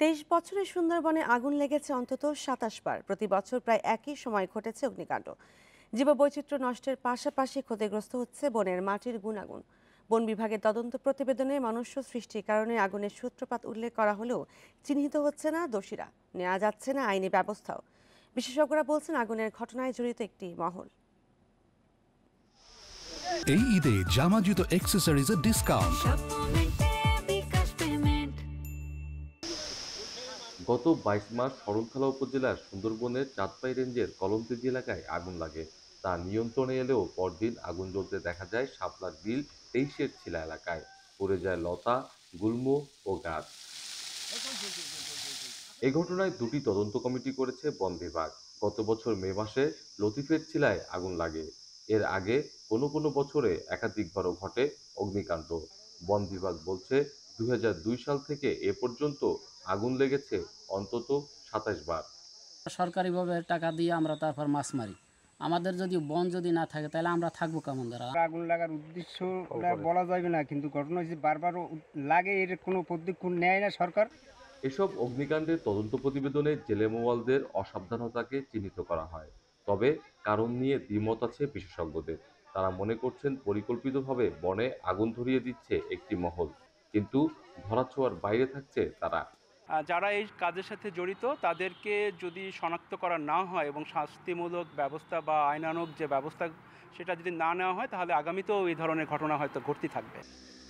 ২৩ বছরে সুন্দরবনে আগুন লেগেছে অন্তত ২৭ বার। প্রতি বছর প্রায় একই সময় ঘটেছে অগ্নিকাণ্ড। জীববৈচিত্র্য নষ্টের পাশাপাশি ক্ষতিগ্রস্ত হচ্ছে বনের মাটির গুণাগুণ। বন বিভাগের তদন্ত প্রতিবেদনে মনুষ্য সৃষ্টির কারণে আগুনের সূত্রপাত উল্লেখ করা হলেও চিহ্নিত হচ্ছে না দোষীরা, নেওয়া যাচ্ছে না আইনি ব্যবস্থাও। বিশেষজ্ঞরা বলছেন আগুনের ঘটনায় জড়িত একটি মহল। এই ঈদে জামা জুতো অ্যাক্সেসরিজের ডিসকাউন্ট। গত ২২ মার্চ শরণখোলা উপজেলার সুন্দরবনের চাঁদপাই রেঞ্জের কলমতেজি এলাকায় আগুন লাগে। তা নিয়ন্ত্রণে এলেও পরদিন আগুন জ্বলতে দেখা যায় শাপলার বিল ২৩-এর ছিলা এলাকায়। পড়ে যায় লতা, গুল্ম ও গাছ। এ ঘটনায় দুটি তদন্ত কমিটি করেছে বন বিভাগ। গত বছর মে মাসে লতিফের ছিলায় আগুন লাগে। এর আগে কোনো বছরে একাধিকবারও ঘটে অগ্নিকাণ্ড। বন বিভাগ বলছে ২০০২ সাল থেকে এ পর্যন্ত আগুন লেগেছে অন্তত ২৭ বার। সরকারিভাবে টাকা দিয়ে আমরা তারপর মাছ মারি। আমাদের যদি বন যদি না থাকে তাহলে আমরা থাকবো কেমন দ্বারা? আগুন লাগার উদ্দেশ্য বলা যাবে না, কিন্তু ঘটনা হচ্ছে বারবার লাগে, এর কোনো পদক্ষেপ নেয় না সরকার। এসব অগ্নিকাণ্ডের তদন্ত প্রতিবেদনে জেলে মোয়ালদের অসাবধানতাকে চিহ্নিত করা হয়। তবে কারণ নিয়ে দ্বিমত আছে বিশেষজ্ঞদের। তারা মনে করছেন পরিকল্পিতভাবে বনে আগুন ধরিয়ে দিচ্ছে একটি মহল, কিন্তু ধরাছোঁয়ার বাইরে থাকছে তারা। যারা এই কাজের সাথে জড়িত তাদেরকে যদি শনাক্ত করা না হয় এবং শাস্তিমূলক ব্যবস্থা বা আইনানুগ যে ব্যবস্থা সেটা যদি না নেওয়া হয়, তাহলে আগামীতেও এই ধরনের ঘটনা হয়তো ঘটতে থাকবে।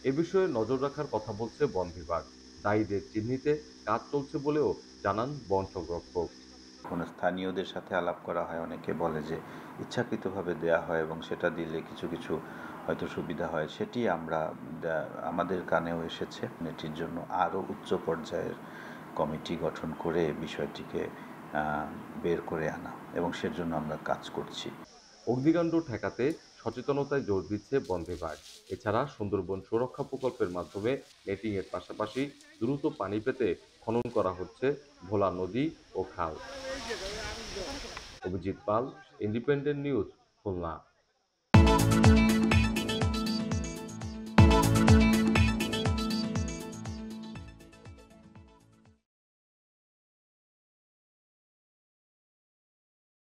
এ বিষয়ে নজর রাখার কথা বলছে বন বিভাগ। দায়ীদের চিহ্নিতে কাজ চলছে বলেও জানান বন সংরক্ষক। কোনো স্থানীয়দের সাথে আলাপ করা হয়, অনেকে বলে যে ইচ্ছাকৃতভাবে দেয়া হয় এবং সেটা দিলে কিছু কিছু হয়তো সুবিধা হয়, সেটি আমাদের কানেও এসেছে। এটির জন্য আরও উচ্চ পর্যায়ের কমিটি গঠন করে বিষয়টিকে বের করে আনা, এবং সেজন্য আমরা কাজ করছি। অগ্নিকাণ্ড ঠেকাতে সচেতনতায় জোর দিচ্ছে বন বিভাগ। এছাড়া সুন্দরবন সুরক্ষা প্রকল্পের মাধ্যমে নেটিংয়ের পাশাপাশি দ্রুত পানি পেতে খনন করা হচ্ছে ভোলা নদী ও খাল। অভিজিৎ পাল, ইন্ডিপেন্ডেন্ট নিউজ, খুলনা।